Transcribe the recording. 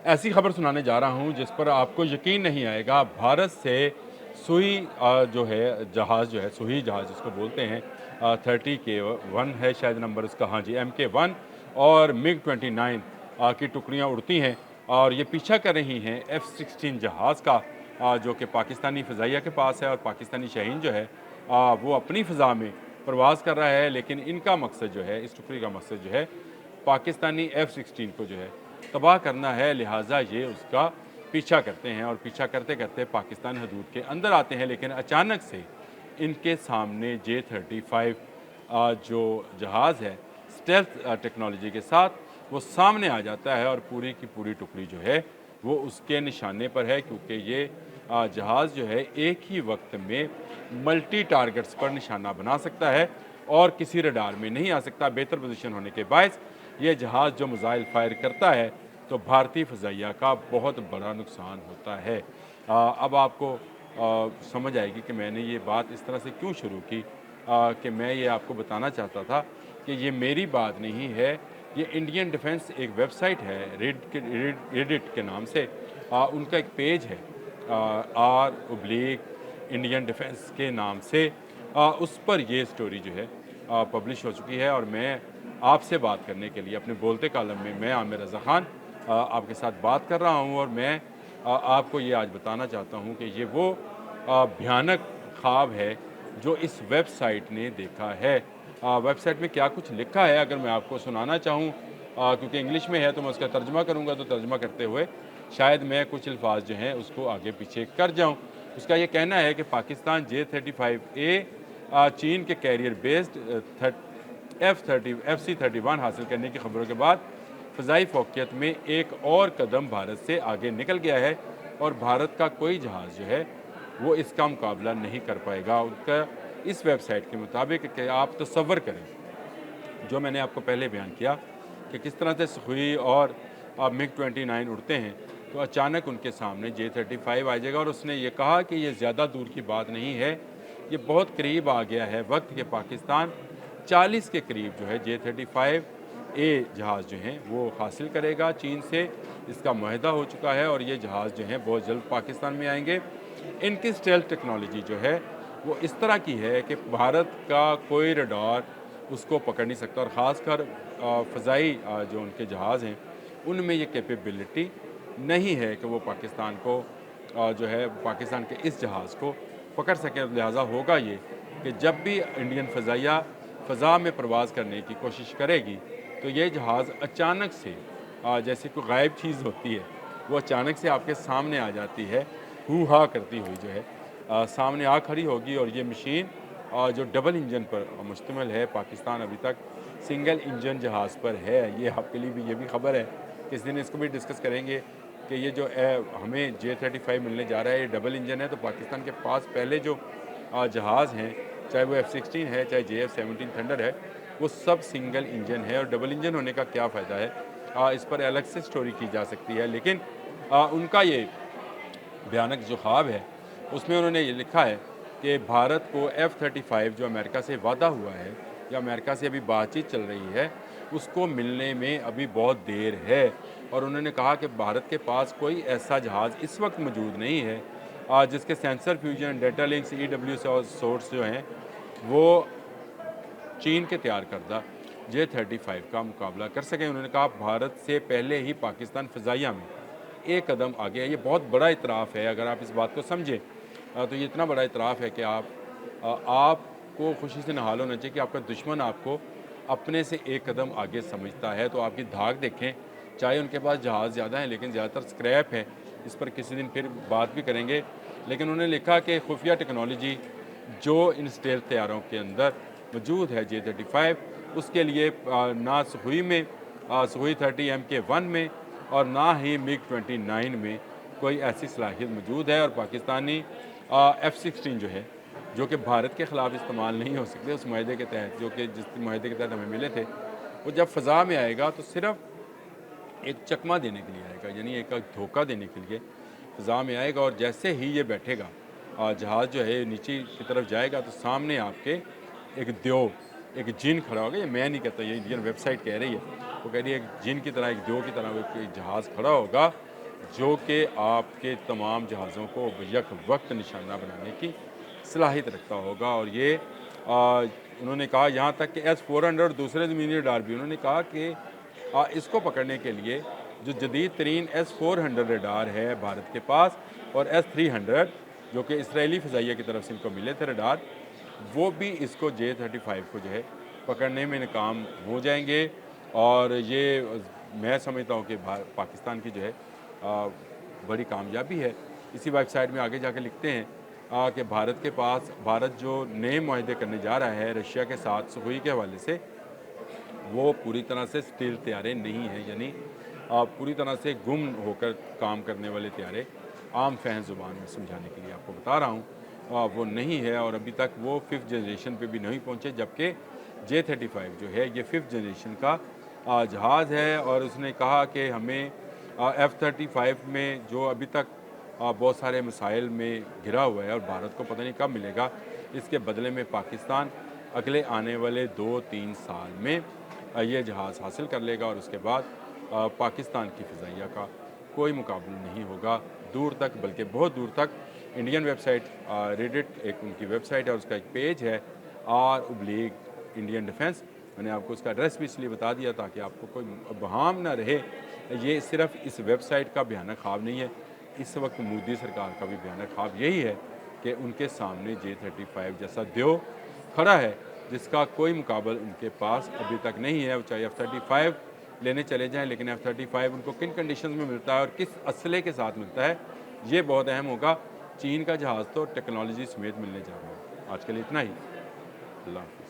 ऐसी खबर सुनाने जा रहा हूं जिस पर आपको यकीन नहीं आएगा। भारत से सुई जो है जहाज़ जो है सुई जहाज़ जिसको बोलते हैं 30K1 है शायद नंबर उसका, हाँ जी, MK1 और MiG-29 की टुकड़ियां उड़ती हैं और ये पीछा कर रही हैं F-16 जहाज़ का, जो कि पाकिस्तानी फ़िज़ाइया के पास है। और पाकिस्तानी शाहीन जो है वो अपनी फ़िज़ा में प्रवास कर रहा है, लेकिन इनका मकसद जो है, इस टुकड़ी का मकसद जो है पाकिस्तानी F-16 को जो है तबाह करना है। लिहाजा ये उसका पीछा करते हैं और पीछा करते करते पाकिस्तान हदूद के अंदर आते हैं। लेकिन अचानक से इनके सामने J-35 जो जहाज़ है स्टेल्थ टेक्नोलॉजी के साथ, वो सामने आ जाता है और पूरी की पूरी टुकड़ी जो है वो उसके निशाने पर है, क्योंकि ये जहाज़ जो है एक ही वक्त में मल्टी टारगेट्स पर निशाना बना सकता है और किसी रडार में नहीं आ सकता। बेहतर पोजीशन होने के बायस ये जहाज़ जो मिसाइल फायर करता है तो भारतीय फ़िज़ाइया का बहुत बड़ा नुकसान होता है। अब आपको समझ आएगी कि मैंने ये बात इस तरह से क्यों शुरू की, कि मैं ये आपको बताना चाहता था कि ये मेरी बात नहीं है, ये इंडियन डिफेंस एक वेबसाइट है रेडिट के नाम से, उनका एक पेज है R/इंडियन डिफेंस के नाम से, उस पर ये स्टोरी जो है पब्लिश हो चुकी है। और मैं आपसे बात करने के लिए अपने बोलते कालम में मैं आमिर रज़ा ख़ान आपके साथ बात कर रहा हूँ। और मैं आपको ये आज बताना चाहता हूँ कि ये वो भयानक ख्वाब है जो इस वेबसाइट ने देखा है। वेबसाइट में क्या कुछ लिखा है अगर मैं आपको सुनाना चाहूँ, क्योंकि इंग्लिश में है तो मैं उसका तर्जुमा करूँगा, तो तर्जुमा करते हुए शायद मैं कुछ अल्फाज जो हैं उसको आगे पीछे कर जाऊँ। उसका ये कहना है कि पाकिस्तान J-35A चीन के कैरियर बेस्ड FC-31 हासिल करने की खबरों के बाद फ़ज़ाई फ़ौक़ियत में एक और कदम भारत से आगे निकल गया है और भारत का कोई जहाज़ जो है वो इसका मुकाबला नहीं कर पाएगा। उनका इस वेबसाइट के मुताबिक कि आप तसव्वुर करें, जो मैंने आपको पहले बयान किया कि किस तरह से सुखोई और MiG-29 उड़ते हैं, तो अचानक उनके सामने J-35 आ जाएगा। और उसने ये कहा कि ये ज़्यादा दूर की बात नहीं है, ये बहुत करीब आ गया है वक्त कि पाकिस्तान 40 के करीब जो है J-35A जहाज़ जो हैं वो हासिल करेगा चीन से। इसका मुआहदा हो चुका है और ये जहाज़ जो हैं बहुत जल्द पाकिस्तान में आएंगे। इनकी स्टेल्थ टेक्नोलॉजी जो है वो इस तरह की है कि भारत का कोई रडार उसको पकड़ नहीं सकता। और ख़ासकर फ़ज़ाई जो उनके जहाज़ हैं उनमें ये कैपेबिलिटी नहीं है कि वो पाकिस्तान को जो है पाकिस्तान के इस जहाज़ को पकड़ सकें। लिहाजा होगा ये कि जब भी इंडियन फ़ज़ाइया फ़ज़ा में प्रवास करने की कोशिश करेगी तो ये जहाज़ अचानक से जैसे कोई गायब चीज़ होती है, वो अचानक से आपके सामने आ जाती है, हू हा करती हुई जो है सामने आ खड़ी होगी। और ये मशीन जो डबल इंजन पर मुश्तमिल है, पाकिस्तान अभी तक सिंगल इंजन जहाज़ पर है। ये आपके लिए भी ये भी खबर है, किस दिन इसको भी डिस्कस करेंगे कि ये जो हमें J-35 मिलने जा रहा है ये डबल इंजन है। तो पाकिस्तान के पास पहले जो जहाज़ हैं, चाहे वो F-16 है चाहे JF-17 थंडर है, वो सब सिंगल इंजन है। और डबल इंजन होने का क्या फ़ायदा है, इस पर अलग से स्टोरी की जा सकती है। लेकिन उनका ये भयानक जो ख्वाब है उसमें उन्होंने ये लिखा है कि भारत को F-35 जो अमेरिका से वादा हुआ है या अमेरिका से अभी बातचीत चल रही है, उसको मिलने में अभी बहुत देर है। और उन्होंने कहा कि भारत के पास कोई ऐसा जहाज़ इस वक्त मौजूद नहीं है जिसके sensor fusion data links EW source जो हैं वो चीन के तैयार करदा J-35 का मुकाबला कर सकें। उन्होंने कहा भारत से पहले ही पाकिस्तान फ़ज़ाइया में एक कदम आगे है। ये बहुत बड़ा इतराफ़ है, अगर आप इस बात को समझें तो ये इतना बड़ा इतराफ़ है कि आपको खुशी से नहाल होना चाहिए कि आपका दुश्मन आपको अपने से एक कदम आगे समझता है। तो आपकी धाक देखें, चाहे उनके पास जहाज़ ज़्यादा हैं लेकिन ज़्यादातर स्क्रैप है, इस पर किसी दिन फिर बात भी करेंगे। लेकिन उन्होंने लिखा कि खुफिया टेक्नोलॉजी जो इन स्टेल्थ तैयारों के अंदर मौजूद है J-35, उसके लिए ना सुखोई 30 MK1 में और ना ही MiG-29 में कोई ऐसी सलाहियत मौजूद है। और पाकिस्तानी F-16 जो है, जो कि भारत के ख़िलाफ़ इस्तेमाल नहीं हो सकते उस मुआहदे के तहत, जो कि जिस मुआहदे के तहत हमें मिले थे, वो जब फ़ज़ा में आएगा तो सिर्फ़ एक चकमा देने के लिए आएगा, यानी एक धोखा देने के लिए फ़ज़ा में आएगा। और जैसे ही ये बैठेगा जहाज़ जो है नीचे की तरफ जाएगा तो सामने आपके एक द्यो, एक जिन खड़ा होगा। ये मैं नहीं कहता, ये इंडियन वेबसाइट कह रही है, वो कह रही है एक जिन की तरह, एक द्यो की तरह वो एक जहाज़ खड़ा होगा जो कि आपके तमाम जहाज़ों को यक वक्त निशाना बनाने की सलाहियत रखता होगा। और ये उन्होंने कहा यहाँ तक कि S-400 और दूसरे ज़मीनी रडार भी उन्होंने कहा कि इसको पकड़ने के लिए जो जदीद तरीन S-400 रडार है भारत के पास और S-300 जो कि इसराइली फ़िज़ाइया की तरफ से इनको मिले थे रडार, वो भी इसको J-35 को जो है पकड़ने में नाकाम हो जाएंगे। और ये मैं समझता हूँ कि पाकिस्तान की जो है बड़ी कामयाबी है। इसी वेबसाइट में आगे जाके लिखते हैं कि भारत जो नए मुआहदे करने जा रहा है रशिया के साथ सुखोई के हवाले से, वो पूरी तरह से स्टील तैयारे नहीं हैं, यानी पूरी तरह से गुम होकर काम करने वाले तैयारे। आम फहम ज़ुबान में समझाने के लिए आपको बता रहा हूँ, वो नहीं है और अभी तक वो 5th जनरेशन पे भी नहीं पहुँचे, जबकि J-35 जो है ये 5th जनरेशन का जहाज़ है। और उसने कहा कि हमें F-35 में जो अभी तक बहुत सारे मसाइल में घिरा हुआ है और भारत को पता नहीं कब मिलेगा, इसके बदले में पाकिस्तान अगले आने वाले 2-3 साल में ये जहाज़ हासिल कर लेगा और उसके बाद पाकिस्तान की फ़िज़ाइया का कोई मुकाबला नहीं होगा दूर तक, बल्कि बहुत दूर तक। इंडियन वेबसाइट रेडिट एक उनकी वेबसाइट है और उसका एक पेज है R/इंडियन डिफेंस। मैंने आपको उसका एड्रेस भी इसलिए बता दिया ताकि आपको कोई बहाम ना रहे। ये सिर्फ इस वेबसाइट का भयानक ख्वाब नहीं है, इस वक्त मोदी सरकार का भी भयानक ख्वाब यही है कि उनके सामने J-35 जैसा देव खड़ा है जिसका कोई मुकाबला उनके पास अभी तक नहीं है। चाहे F-35 लेने चले जाएं, लेकिन F-35 उनको किन कंडीशन में मिलता है और किस असले के साथ मिलता है, ये बहुत अहम होगा। चीन का जहाज़ तो टेक्नोलॉजी समेत मिलने जा रहा है। आज के लिए इतना ही। अल्लाह हाफ़िज़।